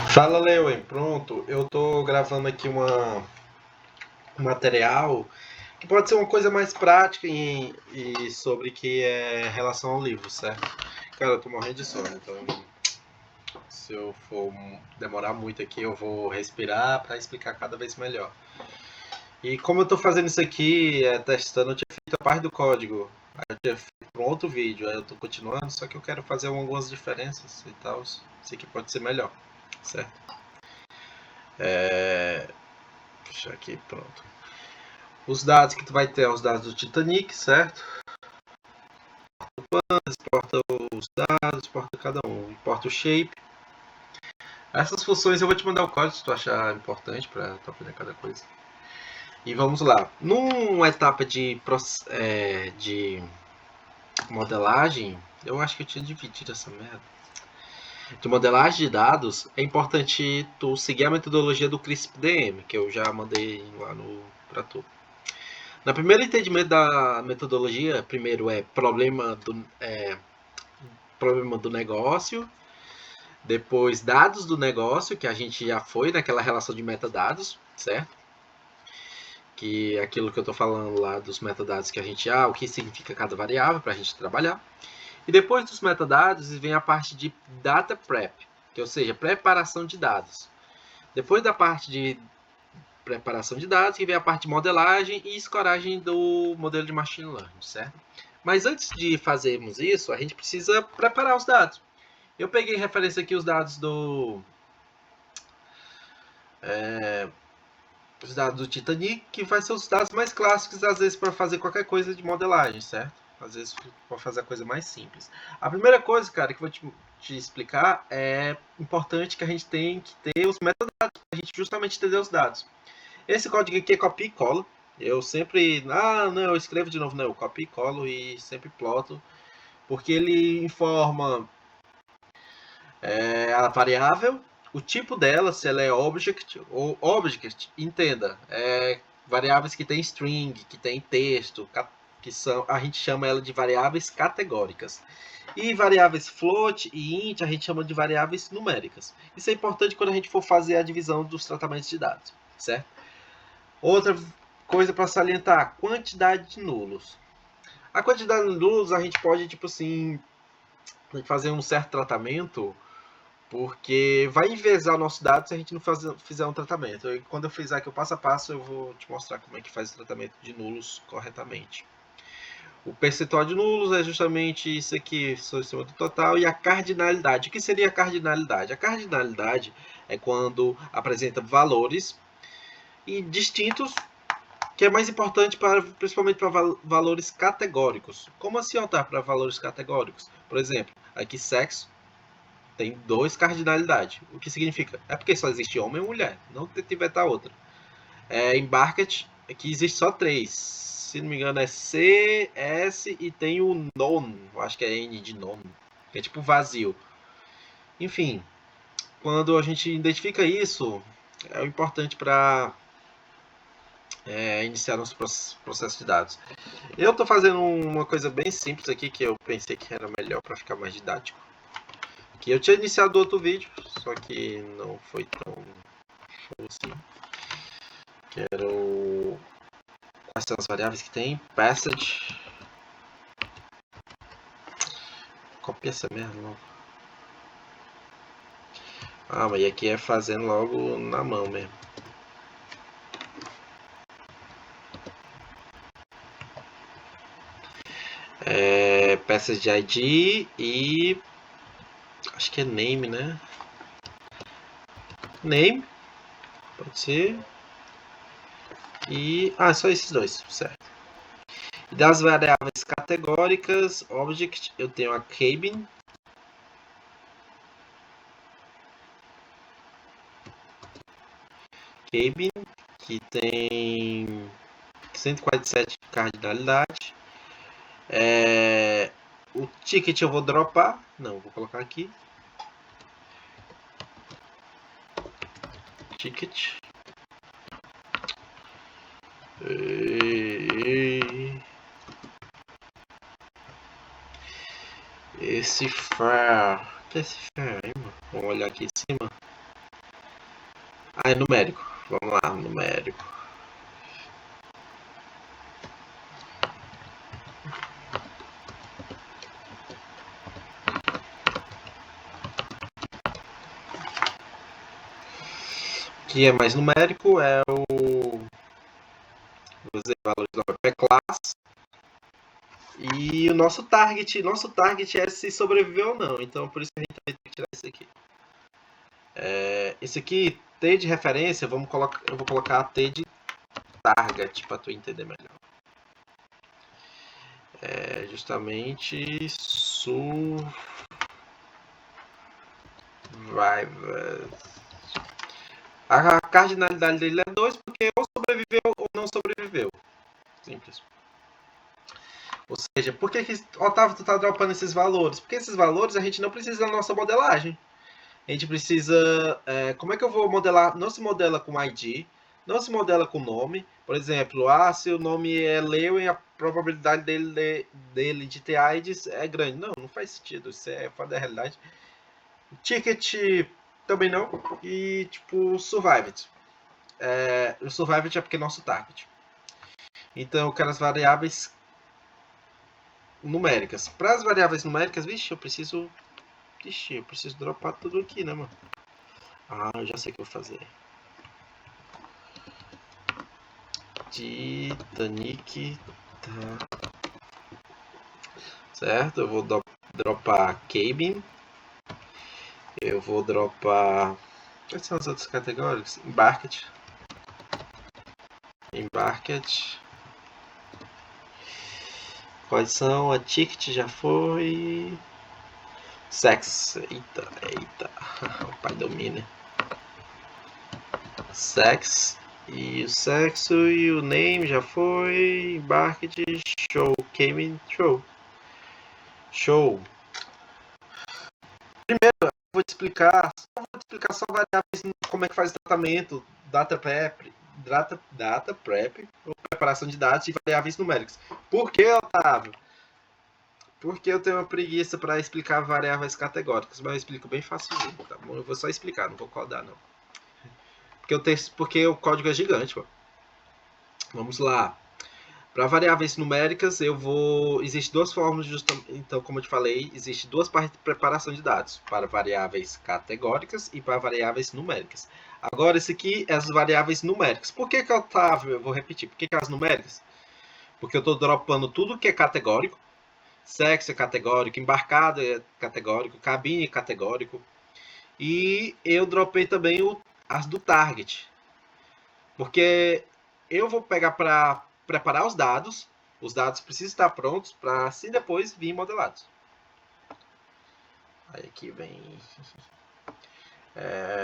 Fala, Lewen. Pronto, eu tô gravando aqui um material que pode ser uma coisa mais prática e sobre que é relação ao livro, certo? Cara, eu tô morrendo de sono, então se eu for demorar muito aqui, eu vou respirar para explicar cada vez melhor. E como eu tô fazendo isso aqui, testando, eu tinha feito a parte do código, aí eu tinha feito para um outro vídeo, aí eu tô continuando, só que eu quero fazer algumas diferenças e tal, sei que pode ser melhor, certo? Deixa aqui, pronto. Os dados que tu vai ter são os dados do Titanic, certo? Importa os dados, importa cada um, importa o shape. Essas funções eu vou te mandar o código se tu achar importante para tu aprender cada coisa. E vamos lá. Numa etapa de modelagem, eu acho que eu tinha dividido essa merda. De modelagem de dados, é importante tu seguir a metodologia do CRISP-DM, que eu já mandei lá para tu. No primeiro entendimento da metodologia, primeiro é problema do negócio, depois dados do negócio, que a gente já foi naquela relação de metadados, certo? Que é aquilo que eu estou falando lá dos metadados que a gente, o que significa cada variável para a gente trabalhar. E depois dos metadados vem a parte de data prep, que ou seja, preparação de dados. Depois da parte de preparação de dados, que vem a parte de modelagem e escoragem do modelo de machine learning, certo? Mas antes de fazermos isso, a gente precisa preparar os dados. Eu peguei referência aqui os dados os dados do Titanic, que vai ser os dados mais clássicos, às vezes, para fazer qualquer coisa de modelagem, certo? Às vezes, para fazer a coisa mais simples. A primeira coisa, cara, que eu vou te explicar é importante que a gente tem que ter os metadados, para a gente justamente entender os dados. Esse código aqui é copia e cola. Eu sempre, não, eu escrevo de novo, não, eu copio e colo e sempre ploto, porque ele informa a variável, o tipo dela, se ela é object ou object, entenda, variáveis que tem string, que tem texto, que são, a gente chama ela de variáveis categóricas. E variáveis float e int a gente chama de variáveis numéricas. Isso é importante quando a gente for fazer a divisão dos tratamentos de dados, certo? Outra coisa para salientar, quantidade de nulos. A quantidade de nulos a gente pode, tipo assim, fazer um certo tratamento, porque vai envezar o nosso dado se a gente não fizer um tratamento. E quando eu fizer aqui o passo a passo, eu vou te mostrar como é que faz o tratamento de nulos corretamente. O percentual de nulos é justamente isso aqui, sobre cima do total, e a cardinalidade. O que seria a cardinalidade? A cardinalidade é quando apresenta valores e distintos, que é mais importante principalmente para valores categóricos. Como assim alterar para valores categóricos? Por exemplo, aqui sexo tem 2 cardinalidades. O que significa? É porque só existe homem e mulher, não tiver outra. Em Barket, aqui existe só 3. Se não me engano é C, S e tem o non, acho que é N de non, que é tipo vazio. Enfim, quando a gente identifica isso, é o importante para iniciar nosso processo de dados. Eu estou fazendo uma coisa bem simples aqui que eu pensei que era melhor para ficar mais didático. Que eu tinha iniciado outro vídeo, só que não foi tão show assim. Que era quais são as variáveis que tem? Passage. Copia essa merda logo. Mas aqui é fazendo logo na mão mesmo. Passage ID e acho que é name, né? Name, pode ser. E só esses dois, certo? E das variáveis categóricas, object, eu tenho a cabin. Cabin, que tem 147 cardinalidade. O ticket eu vou dropar. Não, vou colocar aqui. Ticket. Esse far. O que é esse far aí, mano? Vamos olhar aqui em cima. Ah, é numérico. Vamos lá, numérico. O que é mais numérico é o valores da class. E o nosso target é se sobreviveu ou não. Então por isso que a gente vai ter que tirar isso aqui. Esse aqui, T de referência, eu vou colocar T de target para tu entender melhor. Justamente survivors. A cardinalidade dele é 2 porque ou sobreviveu ou não sobreviveu. Simples. Ou seja, por que, Otávio, tu tá dropando esses valores? Porque esses valores a gente não precisa da nossa modelagem. A gente precisa... como é que eu vou modelar? Não se modela com ID, não se modela com nome. Por exemplo, se o nome é Leo e a probabilidade dele de ter AIDS é grande. Não, não faz sentido. Isso é fora da realidade. Ticket também não. E, tipo, Survived. O Survived é porque é nosso target. Então, eu quero as variáveis numéricas. Para as variáveis numéricas, vixe, eu preciso dropar tudo aqui, né, mano? Eu já sei o que eu vou fazer. Titanic, tá. Certo? Eu vou dropar cabin. Eu vou dropar... Quais são as outras categorias? Embarked. Quais são? A ticket já foi... Sex. Eita. O pai domina. Sex. E o sexo e o name já foi. Embarked, show. Cabin, show. Primeiro, eu vou te explicar só variáveis, como é que faz o tratamento, data prep, ou preparação de dados e variáveis numéricas. Por que, Otávio? Porque eu tenho uma preguiça para explicar variáveis categóricas, mas eu explico bem facilmente, tá bom? Eu vou só explicar, não vou codar não. Porque o código é gigante, pô. Vamos lá. Para variáveis numéricas, existe duas formas, então, como eu te falei, existe duas partes de preparação de dados, para variáveis categóricas e para variáveis numéricas. Agora, esse aqui é as variáveis numéricas. Por que, Otávio? Eu vou repetir. Por que as numéricas? Porque eu estou dropando tudo que é categórico. Sexo é categórico, embarcado é categórico, cabine é categórico. E eu dropei também as do target. Porque eu vou pegar para preparar os dados precisam estar prontos para assim depois vir modelados. Aí aqui vem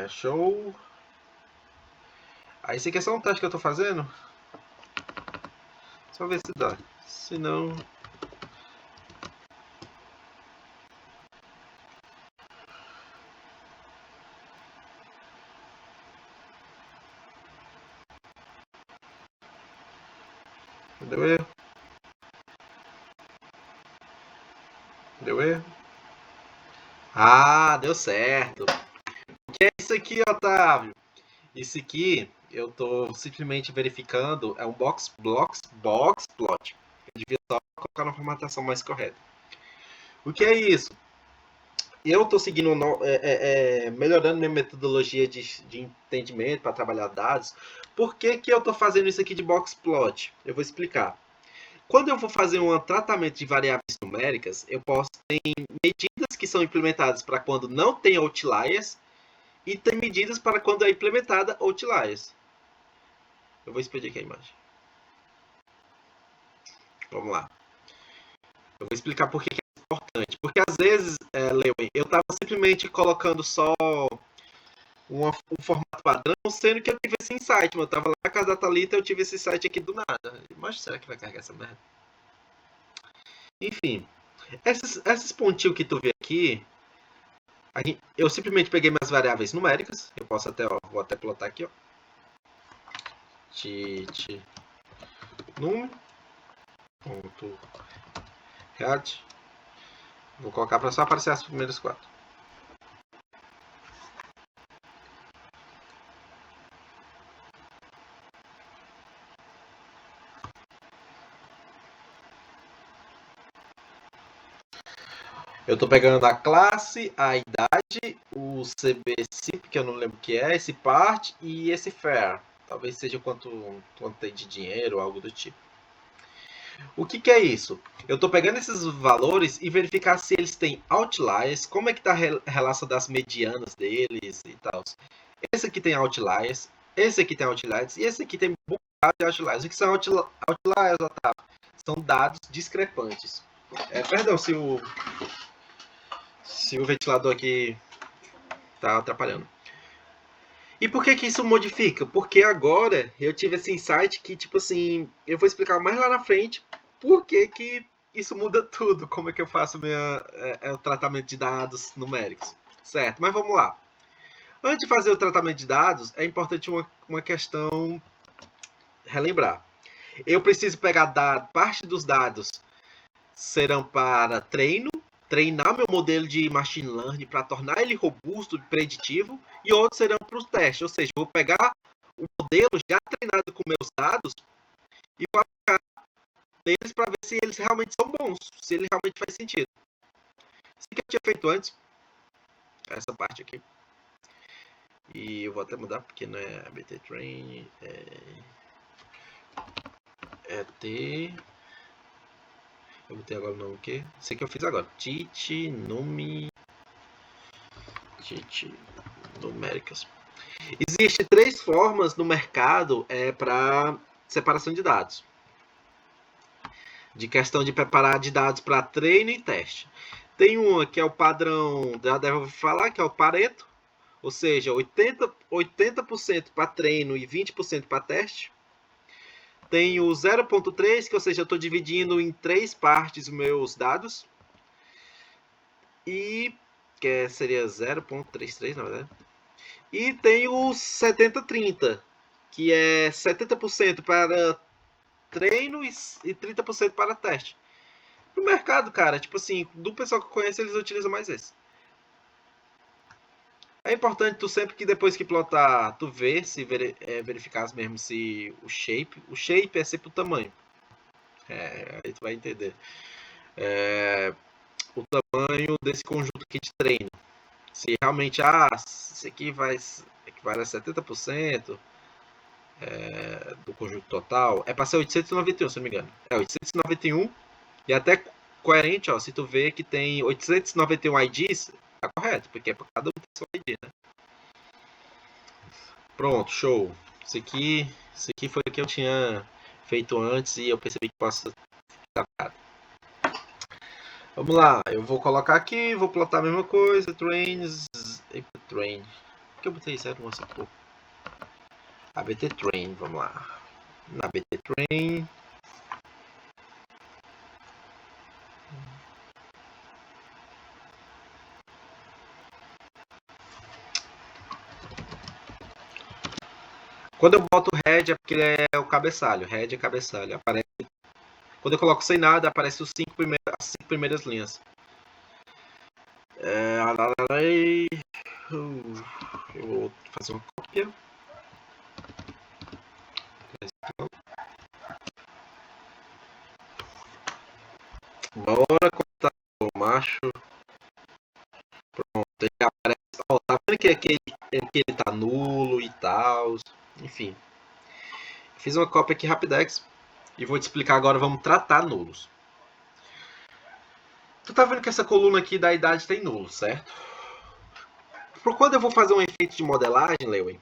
show. Aí esse aqui é só um teste que eu estou fazendo. Só ver se dá. Se não... Deu erro. Deu certo. O que é isso aqui, Otávio? Isso aqui eu estou simplesmente verificando. É um box plot. Eu devia só colocar na formatação mais correta. O que é isso? Eu estou seguindo, melhorando minha metodologia de entendimento para trabalhar dados. Por que eu estou fazendo isso aqui de box plot? Eu vou explicar. Quando eu vou fazer um tratamento de variáveis numéricas, eu posso ter medidas que são implementadas para quando não tem outliers e tem medidas para quando é implementada outliers. Eu vou expedir aqui a imagem. Vamos lá. Eu vou explicar por que é importante. Porque às vezes, Lewin, eu estava simplesmente colocando só um formato padrão, sendo que eu tive esse insight. Eu tava lá na casa da Thalita e eu tive esse insight aqui do nada. Mas será que vai carregar essa merda? Enfim, esses pontinhos que tu vê aqui, eu simplesmente peguei minhas variáveis numéricas. Eu posso até, vou até plotar aqui, ó. Num ponto read. Vou colocar para só aparecer as primeiras 4. Eu tô pegando a classe, a idade, o CBCIP, que eu não lembro o que é, esse part e esse fair. Talvez seja quanto tem de dinheiro ou algo do tipo. O que é isso? Eu estou pegando esses valores e verificar se eles têm outliers, como é que está a relação das medianas deles e tal. Esse aqui tem outliers, esse aqui tem outliers e esse aqui tem um bocado de outliers. O que são outliers, Otávio? São dados discrepantes. Perdão se o ventilador aqui está atrapalhando. E por que isso modifica? Porque agora eu tive esse insight que, tipo assim, eu vou explicar mais lá na frente por que isso muda tudo, como é que eu faço o tratamento de dados numéricos. Certo, mas vamos lá. Antes de fazer o tratamento de dados, é importante uma questão relembrar. Eu preciso pegar parte dos dados serão para treinar meu modelo de machine learning para tornar ele robusto e preditivo, e outros serão para os testes. Ou seja, eu vou pegar o modelo já treinado com meus dados e vou aplicar neles para ver se eles realmente são bons, se ele realmente faz sentido. Isso que eu tinha feito antes, essa parte aqui. E eu vou até mudar porque não é ABT Train, é T. Eu botei agora o nome o quê? Isso aqui eu fiz agora. Tite numéricas. Existem 3 formas no mercado para separação de dados. De questão de preparar de dados para treino e teste. Tem uma que é o padrão, já deve ouvir falar, que é o Pareto, ou seja, 80% para treino e 20% para teste. Tem o 0.3, que ou seja, eu estou dividindo em 3 partes os meus dados. E que seria 0.33, na verdade. E tem o 70-30, que é 70% para treino e 30% para teste. No mercado, cara, tipo assim, do pessoal que eu conheço, eles utilizam mais esse. É importante tu sempre que depois que plotar, tu ver se verificar mesmo se o shape é sempre o tamanho. Aí tu vai entender. O tamanho desse conjunto aqui de treino. Se realmente, isso aqui vai equivale a 70%, do conjunto total, é para ser 891, se não me engano. É 891 e até coerente, ó, se tu vê que tem 891 IDs, tá correto, porque é para cada um tem seu ID, né? Pronto, show. Isso aqui foi o que eu tinha feito antes e eu percebi que posso estar errado. Vamos lá, eu vou colocar aqui, vou plotar a mesma coisa, trains, train. Por que eu botei 0, essa porra? ABT Train, vamos lá. Na ABT Train. Quando eu boto head é porque ele é o cabeçalho. Head é cabeçalho. Quando eu coloco sem nada, aparece as 5 primeiras linhas. Eu vou fazer uma cópia. Bora cortar o macho. Pronto, ele aparece. Ó, tá vendo que ele tá nulo e tal. Enfim. Fiz uma cópia aqui rapidex. E vou te explicar agora. Vamos tratar nulos. Tu tá vendo que essa coluna aqui da idade tem nulo, certo? Por quando eu vou fazer um efeito de modelagem, Lewin,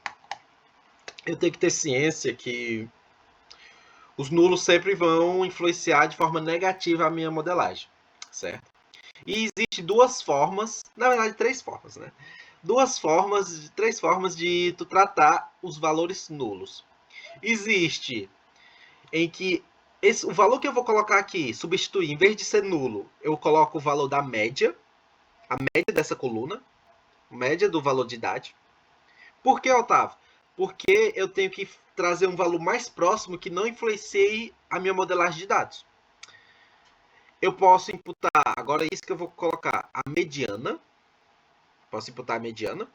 eu tenho que ter ciência que os nulos sempre vão influenciar de forma negativa a minha modelagem, certo? E existe 2 formas, na verdade 3 formas, né? 3 formas de tu tratar os valores nulos. Existe em que o valor que eu vou colocar aqui, substituir, em vez de ser nulo, eu coloco o valor da média, a média dessa coluna, média do valor de idade. Por que, Otávio? Porque eu tenho que trazer um valor mais próximo que não influencie a minha modelagem de dados. Eu posso imputar, agora é isso que eu vou colocar, a mediana. Posso imputar a mediana.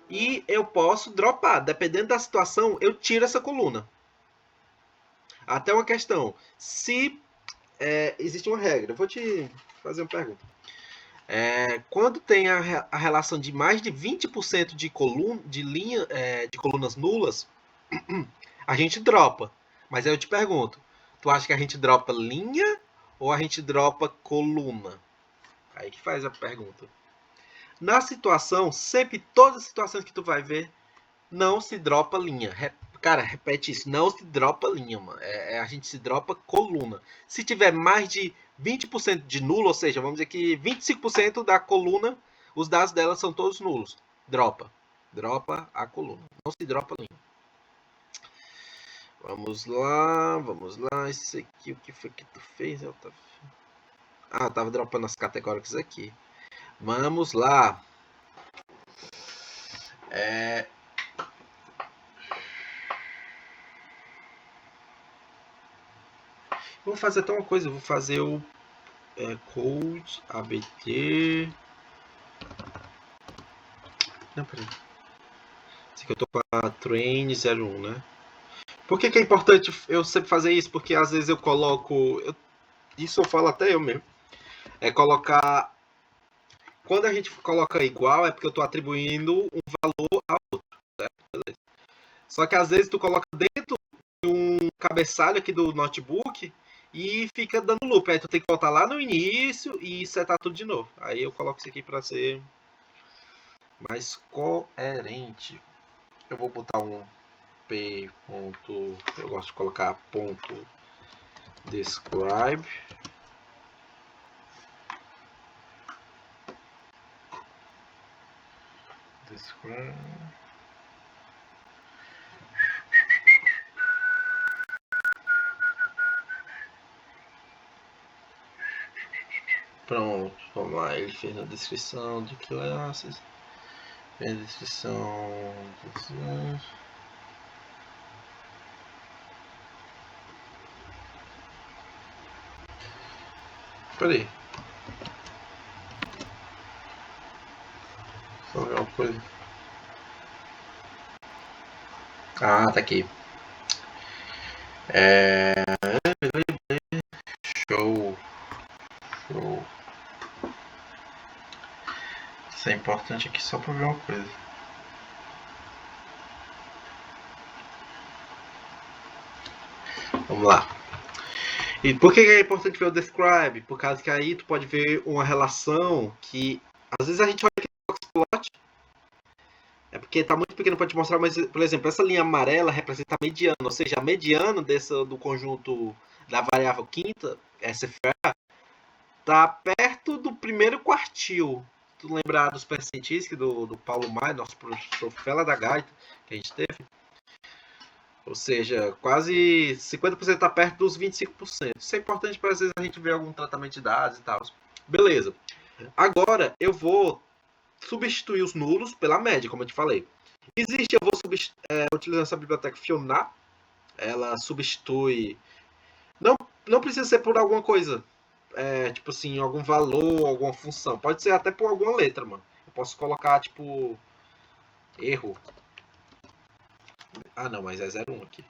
E eu posso dropar. Dependendo da situação, eu tiro essa coluna. Até uma questão. Se existe uma regra. Eu vou te fazer uma pergunta. Quando tem a relação de mais de 20% de colunas nulas, a gente dropa. Mas aí eu te pergunto, tu acha que a gente dropa linha ou a gente dropa coluna? Aí que faz a pergunta. Na situação, sempre todas as situações que tu vai ver, não se dropa linha. Cara, repete isso, não se dropa linha, mano. A gente se dropa coluna. Se tiver mais de 20% de nulo, ou seja, vamos dizer que 25% da coluna, os dados dela são todos nulos. Dropa. Dropa a coluna. Não se dropa linha. Vamos lá, vamos lá. Isso aqui, o que foi que tu fez? Eu tava dropando as categóricas aqui. Vamos lá. Vou fazer até uma coisa, eu vou fazer o code abt. Não, peraí. Esse aqui eu tô com a train 01, né? Por que é importante eu sempre fazer isso? Porque às vezes eu coloco. Isso eu falo até eu mesmo. Colocar. Quando a gente coloca igual, é porque eu tô atribuindo um valor a outro, certo? Beleza. Só que às vezes tu coloca dentro de um cabeçalho aqui do notebook e fica dando loop. Aí tu tem que voltar lá no início e setar tudo de novo. Aí eu coloco isso aqui para ser mais coerente. Eu vou botar um p. Eu gosto de colocar ponto describe. Pronto, vamos lá. Ele fez a descrição de classes. Fez a descrição. Peraí. Só ver uma coisa. Ah, tá aqui. Show. Show. Isso é importante aqui só pra ver uma coisa. Vamos lá. E por que é importante ver o describe? Por causa que aí tu pode ver uma relação que às vezes a gente olha aqui no plot, é porque tá muito pequeno para te mostrar, mas por exemplo, essa linha amarela representa a mediana, ou seja, a mediana do conjunto da variável quinta, SFA, tá perto do primeiro quartil. Tu lembrar dos percentis do Paulo Maia, nosso professor Fela da Gaita, que a gente teve? Ou seja, quase 50% está perto dos 25%. Isso é importante para às vezes a gente ver algum tratamento de dados e tal. Beleza. Agora eu vou substituir os nulos pela média, como eu te falei. Existe, eu vou utilizando essa biblioteca Fionar. Ela substitui. Não precisa ser por alguma coisa. Tipo assim, algum valor, alguma função. Pode ser até por alguma letra, mano. Eu posso colocar, tipo, erro. Ah, não, mas é 01 aqui.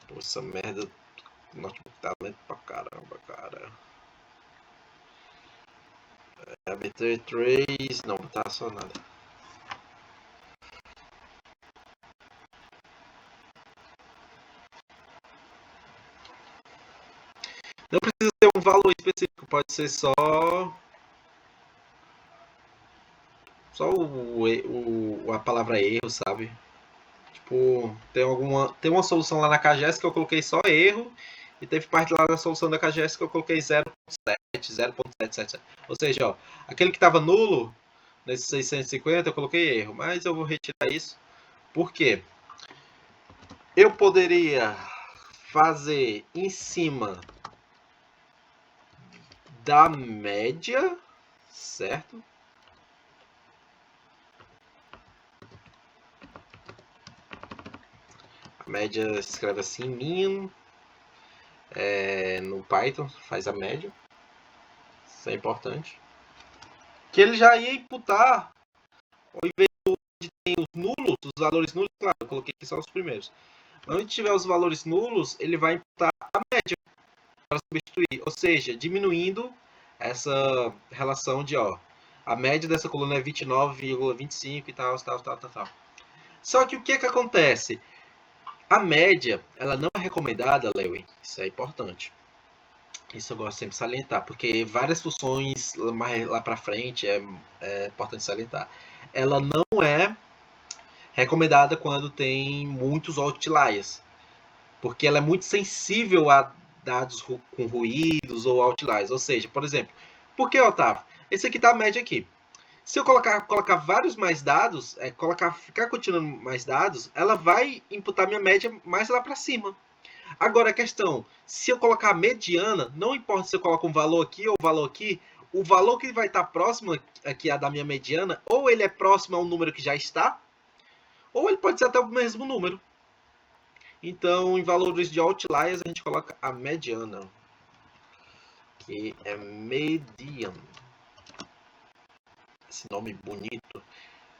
Pô, essa merda. O notebook tá lento pra caramba, cara. ABT3. Não, tá só nada. Não precisa ter um valor específico, pode ser só a palavra erro, sabe? Tipo, tem uma solução lá na KGS que eu coloquei só erro e teve parte lá da solução da KGS que eu coloquei 0.7, 0.777. Ou seja, ó, aquele que estava nulo nesse 650 eu coloquei erro, mas eu vou retirar isso. Por quê? Eu poderia fazer em cima da média, certo? A média se escreve assim, min, no Python, faz a média. Isso é importante. Que ele já ia imputar, ao invés de ter os nulos, os valores nulos, claro, eu coloquei aqui só os primeiros. Onde tiver os valores nulos, ele vai imputar a média. para substituir, ou seja, diminuindo essa relação de, ó, a média dessa coluna é 29,25 e tal. Só que o que acontece? A média, ela não é recomendada, Lewin, isso é importante. Isso eu gosto sempre de salientar, porque várias funções lá para frente é importante salientar. Ela não é recomendada quando tem muitos outliers, porque ela é muito sensível a dados com ruídos ou outliers. Ou seja, por exemplo, por que, Otávio? Esse aqui tá a média aqui. Se eu colocar vários mais dados, ficar continuando mais dados, ela vai imputar minha média mais lá para cima. Agora a questão, se eu colocar a mediana, não importa se eu coloco um valor aqui ou um valor aqui, o valor que vai estar próximo aqui a da minha mediana, ou ele é próximo ao número que já está, ou ele pode ser até o mesmo número. Então, em valores de outliers, a gente coloca a mediana, que é median. Esse nome bonito. Eu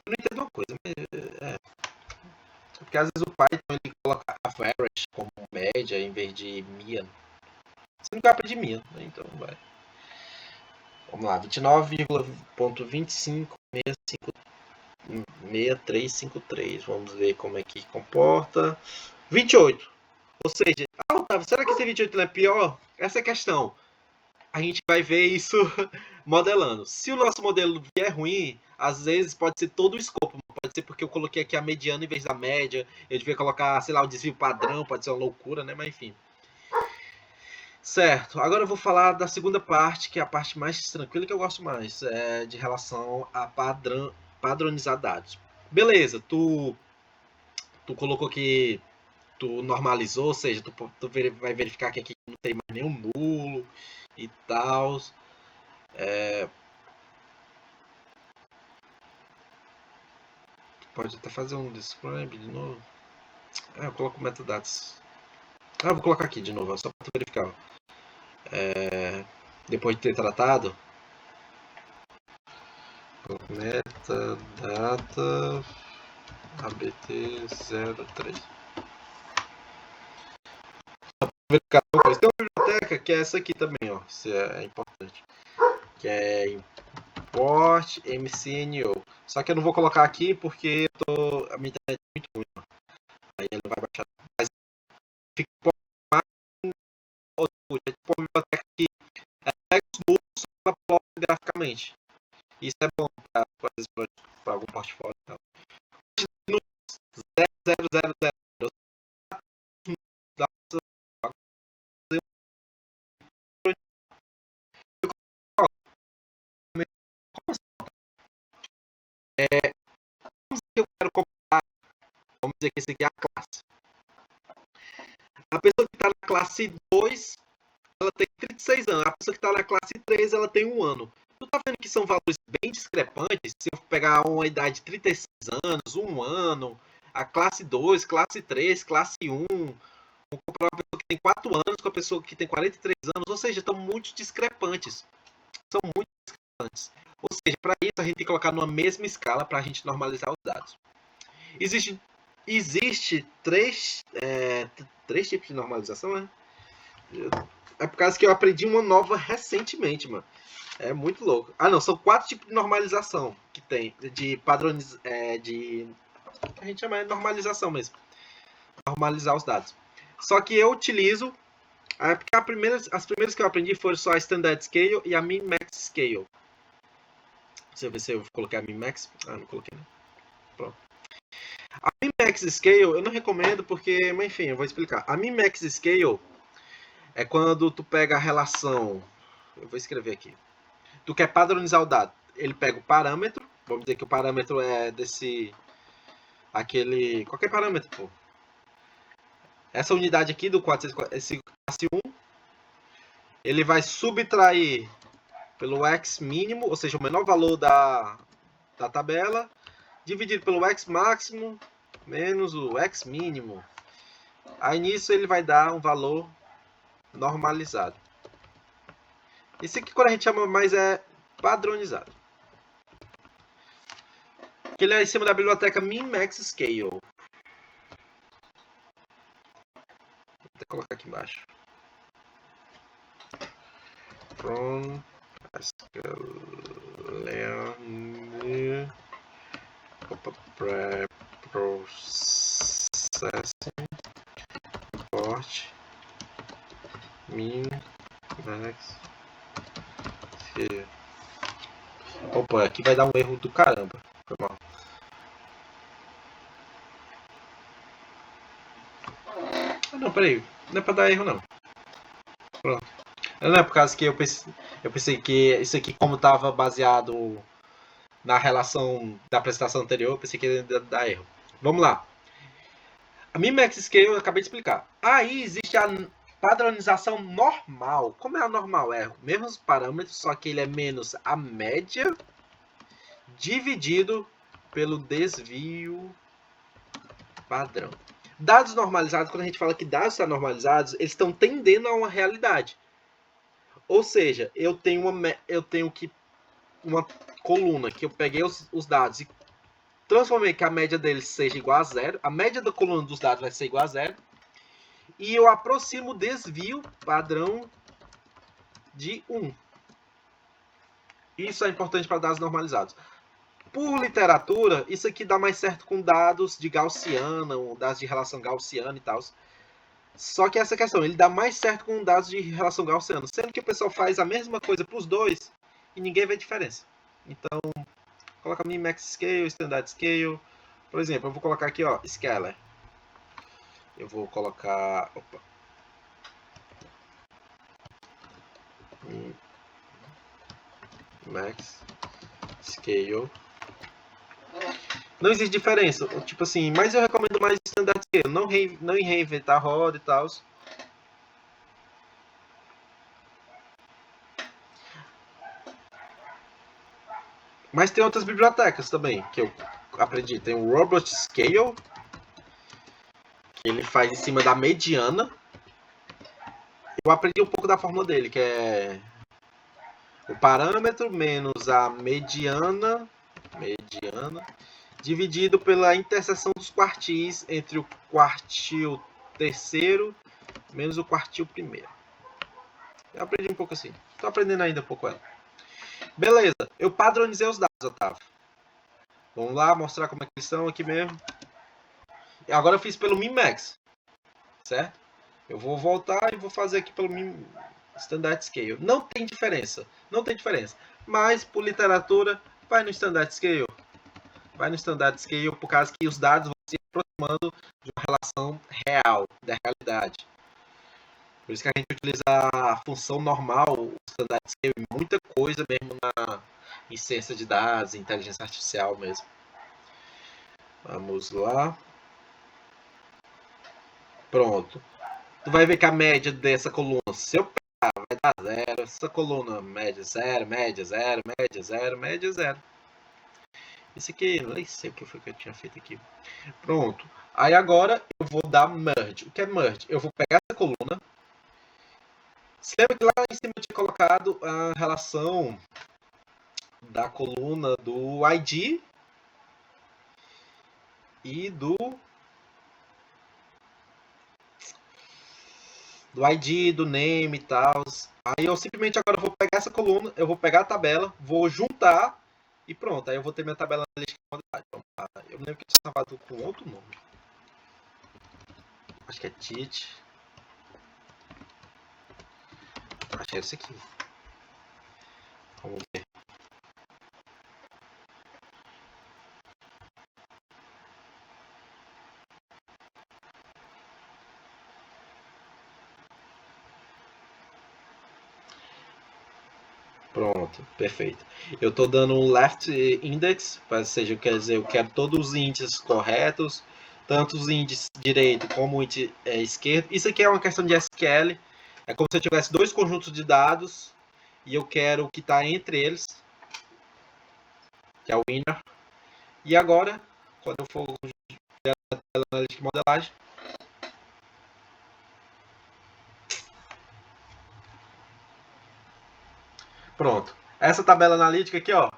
não entendo uma coisa, mas porque às vezes o Python ele coloca average como média em vez de mean. Você nunca aprende mean, né? Então vai. Vamos lá, 29,256353. Vamos ver como é que comporta. 28. Ou seja, Otávio, será que esse 28 não é pior? Essa é a questão. A gente vai ver isso modelando. Se o nosso modelo vier ruim, às vezes pode ser todo o escopo. Pode ser porque eu coloquei aqui a mediana em vez da média. Eu devia colocar, sei lá, o desvio padrão. Pode ser uma loucura, né? Mas enfim. Certo. Agora eu vou falar da segunda parte, que é a parte mais tranquila que eu gosto mais. É de relação a padronizar dados. Beleza, tu colocou que tu normalizou, ou seja, tu vai verificar que aqui não tem mais nenhum nulo e tal. Pode até fazer um describe de novo. Eu coloco metadados. Eu vou colocar aqui de novo, só para verificar. Depois de ter tratado, metadata abt03. Verificar uma coisa. Tem uma biblioteca que é essa aqui também, ó. Isso é importante. Que é import mcno. Só que eu não vou colocar aqui porque a minha internet é muito ruim. Ó. Aí ele vai baixar. Mas fica uma biblioteca que pega os números e ela coloca graficamente. Isso é bom para algum portfólio. Então. 0000. Eu quero comparar, vamos dizer que esse aqui é a classe. A pessoa que está na classe 2, ela tem 36 anos. A pessoa que está na classe 3, ela tem 1 ano. Tu tá vendo que são valores bem discrepantes? Se eu pegar uma idade de 36 anos, 1 ano, a classe 2, classe 3, classe 1, vou comparar uma pessoa que tem 4 anos com a pessoa que tem 43 anos, ou seja, estão muito discrepantes. São muito discrepantes. Ou seja, para isso a gente tem que colocar numa mesma escala para a gente normalizar os dados. Existe três tipos de normalização, né? É por causa que eu aprendi uma nova recentemente, mano. É muito louco. Ah, não, são 4 tipos de normalização que tem. De padrões. A gente chama de normalização mesmo. Normalizar os dados. Só que eu utilizo. Porque as primeiras que eu aprendi foram só a Standard Scale e a Min-Max Scale. Deixa eu ver se eu coloquei a Min-Max. Ah, não coloquei, né? Pronto. A Min-Max Scale eu não recomendo porque, mas enfim, eu vou explicar. A Min-Max Scale é quando tu pega a relação. Eu vou escrever aqui. Tu quer padronizar o dado. Ele pega o parâmetro. Vamos dizer que o parâmetro é desse. Qualquer parâmetro, pô. Essa unidade aqui do 404, esse classe 1, ele vai subtrair pelo x mínimo, ou seja, o menor valor da tabela, dividido pelo x máximo menos o x mínimo. Aí nisso ele vai dar um valor normalizado. Isso aqui quando a gente chama mais é padronizado. Que ele é em cima da biblioteca Min-Max Scale. Vou até colocar aqui embaixo. from Scalene Processing Import Min Max. Opa, aqui vai dar um erro do caramba. Foi mal. Não, peraí. Não é pra dar erro, não. Pronto. Não é por causa que eu pensei que isso aqui, como estava baseado na relação da apresentação anterior, eu pensei que ia dar erro. Vamos lá. A Min-Max Scale eu acabei de explicar. Aí existe a padronização normal. Como é a normal? É mesmos parâmetros, só que ele é menos a média dividido pelo desvio padrão. Dados normalizados, quando a gente fala que dados estão normalizados, eles estão tendendo a uma realidade. Ou seja, eu tenho uma coluna que eu peguei os dados e transformei que a média deles seja igual a zero. A média da coluna dos dados vai ser igual a zero. E eu aproximo o desvio padrão de 1. Isso é importante para dados normalizados. Por literatura, isso aqui dá mais certo com dados de Gaussiana, dados de relação gaussiana e tal. Só que essa questão, ele dá mais certo com dados de relação gaussiana, sendo que o pessoal faz a mesma coisa para os dois e ninguém vê diferença. Então, coloca Min-Max Scale, Standard Scale. Por exemplo, eu vou colocar aqui, ó, Scalar. Eu vou colocar... Opa. Min-Max Scale. Não existe diferença, tipo assim, mas eu recomendo mais Standard Scale, não reinventar a roda e tal. Mas tem outras bibliotecas também, que eu aprendi. Tem o Robot Scale, que ele faz em cima da mediana. Eu aprendi um pouco da fórmula dele, que é o parâmetro menos a mediana dividido pela interseção dos quartis entre o quartil terceiro menos o quartil primeiro. Eu aprendi um pouco assim. Estou aprendendo ainda um pouco ela. Beleza, eu padronizei os dados, Otávio. Vamos lá, mostrar como é que eles são aqui mesmo. Agora eu fiz pelo Min-Max, certo? Eu vou voltar e vou fazer aqui pelo Standard Scale. Não tem diferença, Mas, por literatura, vai no Standard Scale. Vai no Standard Scale por causa que os dados vão se aproximando de uma relação real, da realidade. Por isso que a gente utiliza a função normal, o Standard Scale, em muita coisa mesmo em ciência de dados, inteligência artificial mesmo. Vamos lá. Pronto. Tu vai ver que a média dessa coluna, se eu pegar, vai dar zero. Essa coluna, média zero, média zero, média zero, média zero. Isso aqui, eu nem sei o que foi que eu tinha feito aqui. Pronto. Aí agora eu vou dar merge. O que é merge? Eu vou pegar essa coluna. Se lembra que lá em cima eu tinha colocado a relação da coluna do ID e do ID, do name e tal. Aí eu simplesmente agora vou pegar essa coluna, eu vou pegar a tabela, vou juntar e pronto. Aí eu vou ter minha tabela analítica de modalidade. Eu me lembro que eu tinha salvado com outro nome. Acho que é TIT. Acho que é esse aqui. Vamos ver. Pronto, perfeito. Eu estou dando um left index, ou seja, quer dizer, eu quero todos os índices corretos, tanto os índices direito como o índice esquerdo. Isso aqui é uma questão de SQL. É como se eu tivesse dois conjuntos de dados e eu quero o que está entre eles, que é o inner. E agora, quando eu for a analítica e modelagem, pronto. Essa tabela analítica aqui, ó,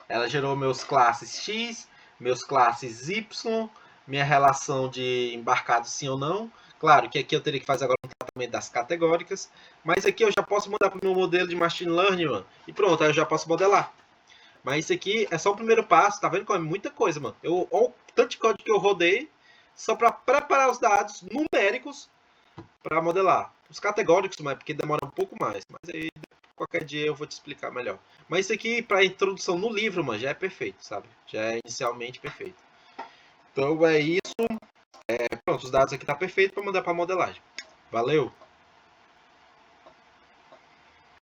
ela gerou meus classes X, meus classes Y, minha relação de embarcado sim ou não. Claro que aqui eu teria que fazer agora um tratamento desenvolvimento das categóricas. Mas aqui eu já posso mandar para o meu modelo de Machine Learning, mano. E pronto, aí eu já posso modelar. Mas isso aqui é só o primeiro passo, tá vendo como é muita coisa, mano? Olha o tanto de código que eu rodei só para preparar os dados numéricos para modelar. Os categóricos, mas porque demora um pouco mais. Mas aí qualquer dia eu vou te explicar melhor. Mas isso aqui, para introdução no livro, mano, já é perfeito, sabe? Já é inicialmente perfeito. Então é isso. Pronto, os dados aqui tá perfeito para mandar para modelagem. Valeu!